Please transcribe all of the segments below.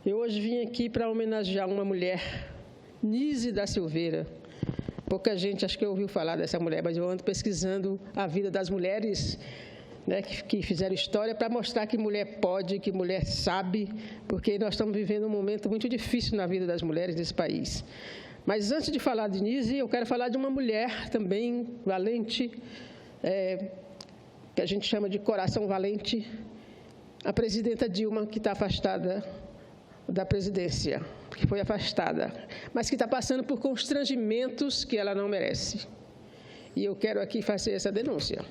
Eu hoje vim aqui para homenagear uma mulher, Nise da Silveira. Pouca gente acho que ouviu falar dessa mulher, mas eu ando pesquisando a vida das mulheres, né, que fizeram história, para mostrar que mulher pode, que mulher sabe, porque nós estamos vivendo um momento muito difícil na vida das mulheres desse país. Mas antes de falar de Nise, eu quero falar de uma mulher também valente, que a gente chama de coração valente, a presidenta Dilma, que está afastada da presidência, que foi afastada, mas que está passando por constrangimentos que ela não merece. E eu quero aqui fazer essa denúncia.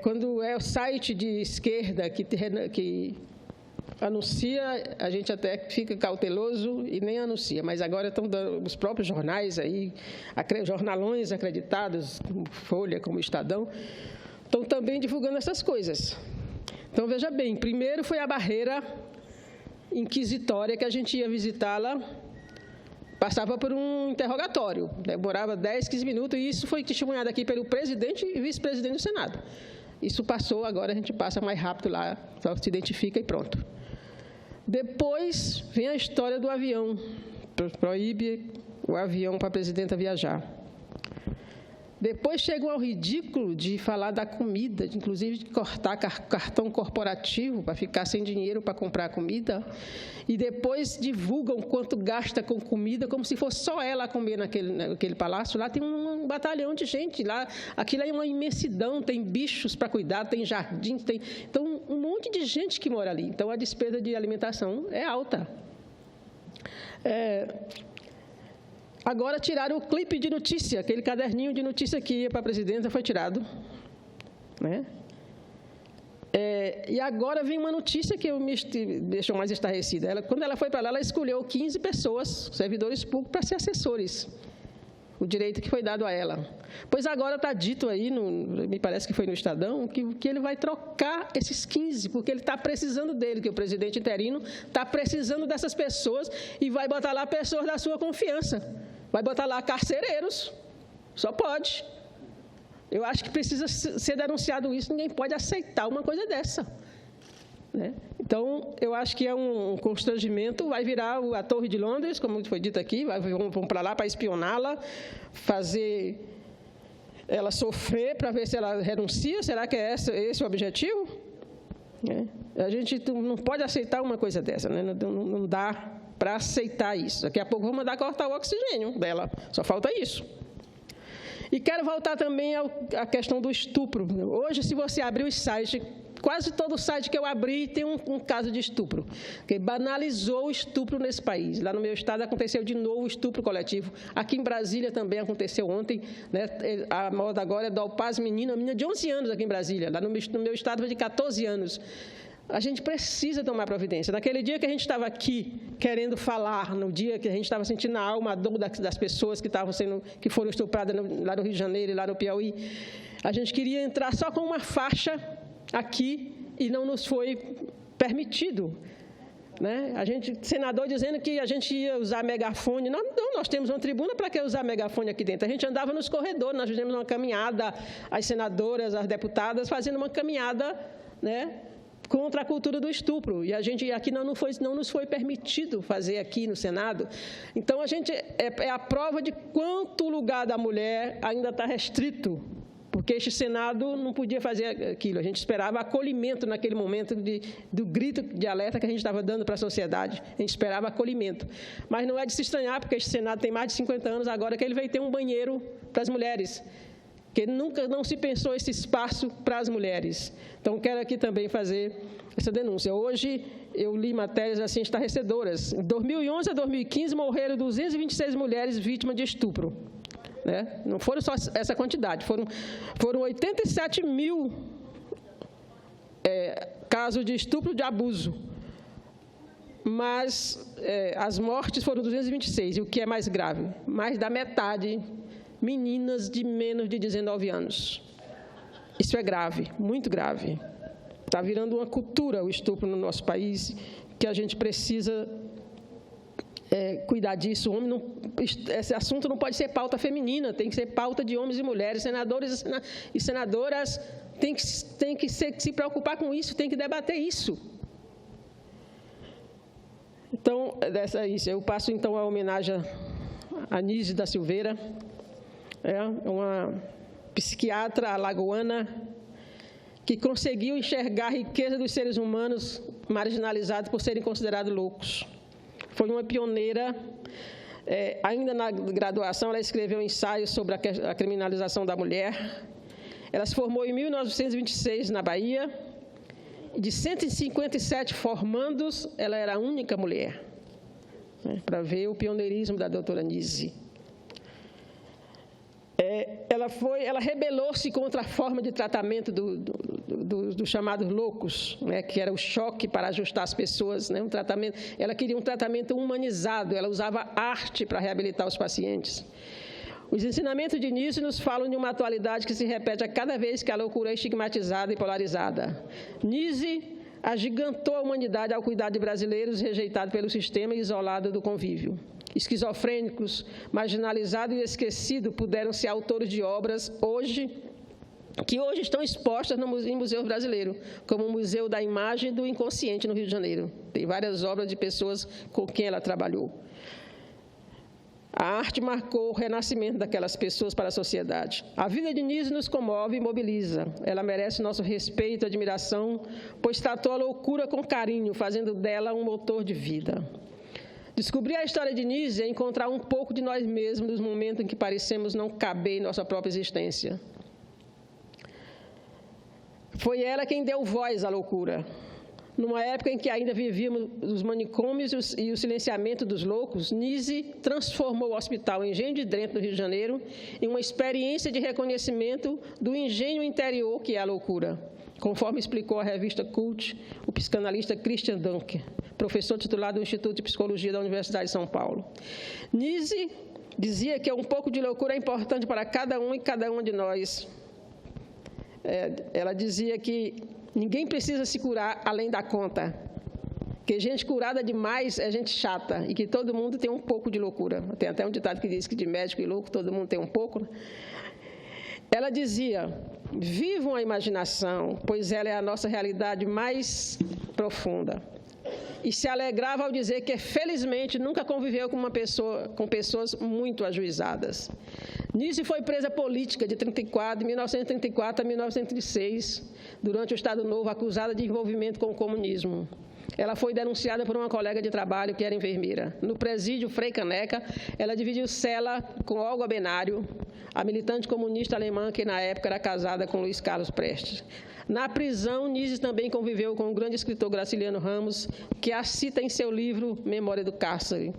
Quando é o site de esquerda que anuncia, a gente até fica cauteloso e nem anuncia, mas agora estão dando os próprios jornais aí, jornalões acreditados, como Folha, como Estadão, estão também divulgando essas coisas. Então, veja bem, primeiro foi a barreira inquisitória que a gente ia visitá-la, passava por um interrogatório, demorava 10, 15 minutos, e isso foi testemunhado aqui pelo presidente e vice-presidente do Senado. Isso passou, agora a gente passa mais rápido lá, só se identifica e pronto. Depois vem a história do avião, proíbe o avião para a presidenta viajar. Depois chegam ao ridículo de falar da comida, inclusive de cortar cartão corporativo para ficar sem dinheiro para comprar comida. E depois divulgam quanto gasta com comida, como se fosse só ela a comer naquele palácio. Lá tem um batalhão de gente, lá aquilo é uma imensidão, tem bichos para cuidar, tem jardim, tem... Então, um monte de gente que mora ali. Então, a despesa de alimentação é alta. Agora tiraram o clipe de notícia, aquele caderninho de notícia que ia para a presidenta, foi tirado, né? E agora vem uma notícia que me deixou mais estarrecida. Quando ela foi para lá, ela escolheu 15 pessoas, servidores públicos, para ser assessores, o direito que foi dado a ela. Pois agora está dito aí, me parece que foi no Estadão, que ele vai trocar esses 15, porque ele está precisando dele, que o presidente interino está precisando dessas pessoas e vai botar lá pessoas da sua confiança. Vai botar lá carcereiros, só pode. Eu acho que precisa ser denunciado isso, ninguém pode aceitar uma coisa dessa, né? Então, eu acho que é um constrangimento, vai virar a Torre de Londres, como foi dito aqui, vão para lá para espioná-la, fazer ela sofrer para ver se ela renuncia, será que é esse o objetivo? A gente não pode aceitar uma coisa dessa, né? Não dá para aceitar isso. Daqui a pouco vão mandar cortar o oxigênio dela, só falta isso. E quero voltar também à questão do estupro. Hoje, se você abrir os sites, quase todo site que eu abri tem um caso de estupro, que banalizou o estupro nesse país. Lá no meu estado aconteceu de novo o estupro coletivo. Aqui em Brasília também aconteceu ontem, né? A moda agora é do Alpaz Menino, uma menina de 11 anos aqui em Brasília. Lá no meu estado foi de 14 anos. A gente precisa tomar providência. Naquele dia que a gente estava aqui querendo falar, no dia que a gente estava sentindo na alma a dor das pessoas que foram estupradas lá no Rio de Janeiro e lá no Piauí, a gente queria entrar só com uma faixa aqui e não nos foi permitido, né? Senador dizendo que a gente ia usar megafone. Não, nós temos uma tribuna, para que usar megafone aqui dentro? A gente andava nos corredores, nós fizemos uma caminhada, as senadoras, as deputadas, fazendo uma caminhada, né, contra a cultura do estupro, e a gente aqui não nos foi permitido fazer aqui no Senado. Então, é a prova de quanto o lugar da mulher ainda está restrito, porque este Senado não podia fazer aquilo. A gente esperava acolhimento naquele momento do grito de alerta que a gente estava dando para a sociedade. A gente esperava acolhimento. Mas não é de se estranhar, porque este Senado tem mais de 50 anos agora, que ele vai ter um banheiro para as mulheres, que nunca não se pensou esse espaço para as mulheres. Então, quero aqui também fazer essa denúncia. Hoje, eu li matérias assim estarrecedoras. Em 2011 a 2015, morreram 226 mulheres vítimas de estupro, né? Não foram só essa quantidade, foram 87 mil casos de estupro, de abuso. Mas as mortes foram 226, e o que é mais grave? Mais da metade meninas de menos de 19 anos. Isso é grave, muito grave. Está virando uma cultura o estupro no nosso país, que a gente precisa cuidar disso. Esse assunto não pode ser pauta feminina, tem que ser pauta de homens e mulheres. Senadores e senadoras têm que se preocupar com isso, têm que debater isso. Então, isso, eu passo então a homenagem a Nise da Silveira, uma psiquiatra alagoana que conseguiu enxergar a riqueza dos seres humanos marginalizados por serem considerados loucos. Foi uma pioneira. Ainda na graduação, ela escreveu um ensaio sobre a criminalização da mulher. Ela se formou em 1926 na Bahia. De 157 formandos, ela era a única mulher, para ver o pioneirismo da doutora Nise. Ela rebelou-se contra a forma de tratamento dos chamados loucos, que era o choque para ajustar as pessoas. Ela queria um tratamento humanizado, ela usava arte para reabilitar os pacientes. Os ensinamentos de Nise nos falam de uma atualidade que se repete a cada vez que a loucura é estigmatizada e polarizada. Nise agigantou a humanidade ao cuidar de brasileiros rejeitados pelo sistema e isolados do convívio. Esquizofrênicos, marginalizados e esquecidos puderam ser autores de obras que hoje estão expostas em museus brasileiros, como o Museu da Imagem do Inconsciente, no Rio de Janeiro. Tem várias obras de pessoas com quem ela trabalhou. A arte marcou o renascimento daquelas pessoas para a sociedade. A vida de Nise nos comove e mobiliza. Ela merece nosso respeito e admiração, pois tratou a loucura com carinho, fazendo dela um motor de vida. Descobrir a história de Nise é encontrar um pouco de nós mesmos nos momentos em que parecemos não caber em nossa própria existência. Foi ela quem deu voz à loucura. Numa época em que ainda vivíamos os manicômios e o silenciamento dos loucos, Nise transformou o Hospital Engenho de Drento, no Rio de Janeiro, em uma experiência de reconhecimento do engenho interior que é a loucura, conforme explicou a revista Cult, o psicanalista Christian Dunker, professor titular do Instituto de Psicologia da Universidade de São Paulo. Nise dizia que um pouco de loucura é importante para cada um e cada uma de nós. Ela dizia que ninguém precisa se curar além da conta, que gente curada demais é gente chata e que todo mundo tem um pouco de loucura. Tem até um ditado que diz que de médico e louco todo mundo tem um pouco. Ela dizia: vivam a imaginação, pois ela é a nossa realidade mais profunda. E se alegrava ao dizer que, felizmente, nunca conviveu com pessoas muito ajuizadas. Nise foi presa política de 1934 a 1936, durante o Estado Novo, acusada de envolvimento com o comunismo. Ela foi denunciada por uma colega de trabalho que era enfermeira. No presídio Frei Caneca, ela dividiu cela com Olga Benário, a militante comunista alemã que, na época, era casada com Luiz Carlos Prestes. Na prisão, Nise também conviveu com o grande escritor Graciliano Ramos, que a cita em seu livro Memória do Cárcere.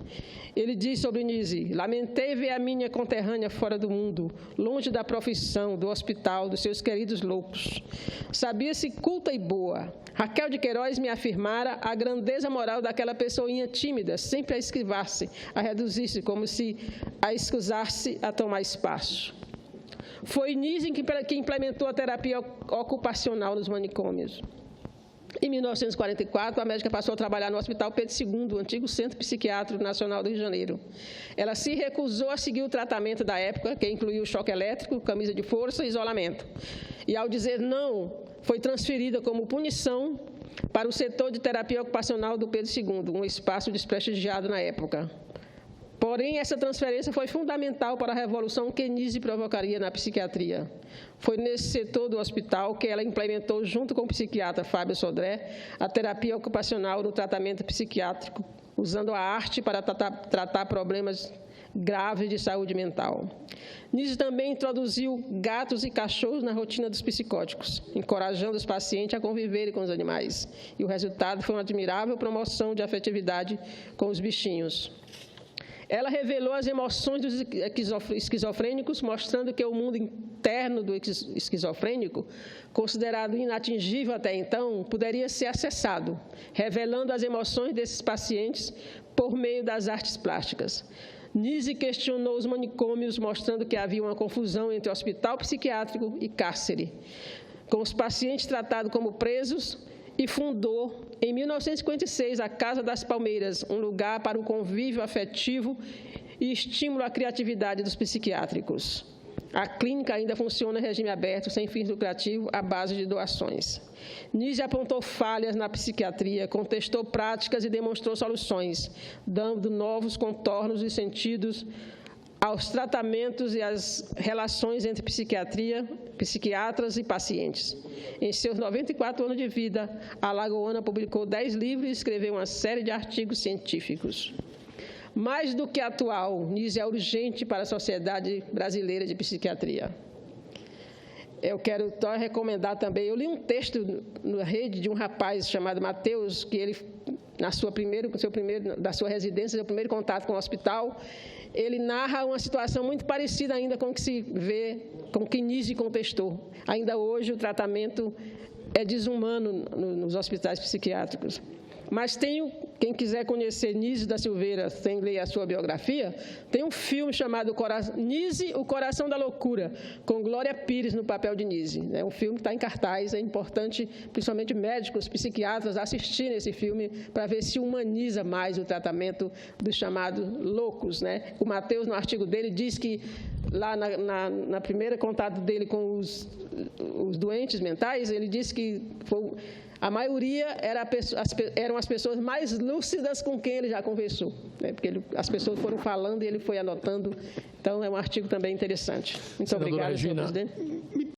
Ele diz sobre Nise: lamentei ver a minha conterrânea fora do mundo, longe da profissão, do hospital, dos seus queridos loucos. Sabia-se culta e boa. Raquel de Queiroz me afirmara a grandeza moral daquela pessoinha tímida, sempre a esquivar-se, a reduzir-se, como se a escusar-se a tomar espaço. Foi Nise que implementou a terapia ocupacional nos manicômios. Em 1944, a médica passou a trabalhar no Hospital Pedro II, o antigo Centro Psiquiátrico Nacional do Rio de Janeiro. Ela se recusou a seguir o tratamento da época, que incluía o choque elétrico, camisa de força e isolamento. E, ao dizer não, foi transferida como punição para o setor de terapia ocupacional do Pedro II, um espaço desprestigiado na época. Porém, essa transferência foi fundamental para a revolução que Nise provocaria na psiquiatria. Foi nesse setor do hospital que ela implementou, junto com o psiquiatra Fábio Sodré, a terapia ocupacional no tratamento psiquiátrico, usando a arte para tratar problemas graves de saúde mental. Nise também introduziu gatos e cachorros na rotina dos psicóticos, encorajando os pacientes a conviverem com os animais. E o resultado foi uma admirável promoção de afetividade com os bichinhos. Ela revelou as emoções dos esquizofrênicos, mostrando que o mundo interno do esquizofrênico, considerado inatingível até então, poderia ser acessado, revelando as emoções desses pacientes por meio das artes plásticas. Nise questionou os manicômios, mostrando que havia uma confusão entre hospital psiquiátrico e cárcere, com os pacientes tratados como presos, e fundou, em 1956, a Casa das Palmeiras, um lugar para o convívio afetivo e estímulo à criatividade dos psiquiátricos. A clínica ainda funciona em regime aberto, sem fins lucrativos, à base de doações. Nise apontou falhas na psiquiatria, contestou práticas e demonstrou soluções, dando novos contornos e sentidos aos tratamentos e às relações entre psiquiatria, psiquiatras e pacientes. Em seus 94 anos de vida, a alagoana publicou 10 livros e escreveu uma série de artigos científicos. Mais do que atual, Nise é urgente para a Sociedade Brasileira de Psiquiatria. Eu quero só recomendar também, eu li um texto na rede de um rapaz chamado Matheus, que ele, da sua residência, seu primeiro contato com o hospital, ele narra uma situação muito parecida ainda com o que se vê, com o que Nise contestou. Ainda hoje o tratamento é desumano nos hospitais psiquiátricos. Mas quem quiser conhecer Nise da Silveira, sem ler a sua biografia, tem um filme chamado Nise, o Coração da Loucura, com Glória Pires no papel de Nise. É um filme que está em cartaz, é importante, principalmente médicos, psiquiatras, assistirem esse filme para ver se humaniza mais o tratamento dos chamados loucos, né? O Matheus, no artigo dele, diz que lá na primeira contato dele com os doentes mentais, ele disse que a maioria eram as pessoas mais lúcidas com quem ele já conversou, né? Porque as pessoas foram falando e ele foi anotando. Então, é um artigo também interessante. Muito obrigada, senhor presidente.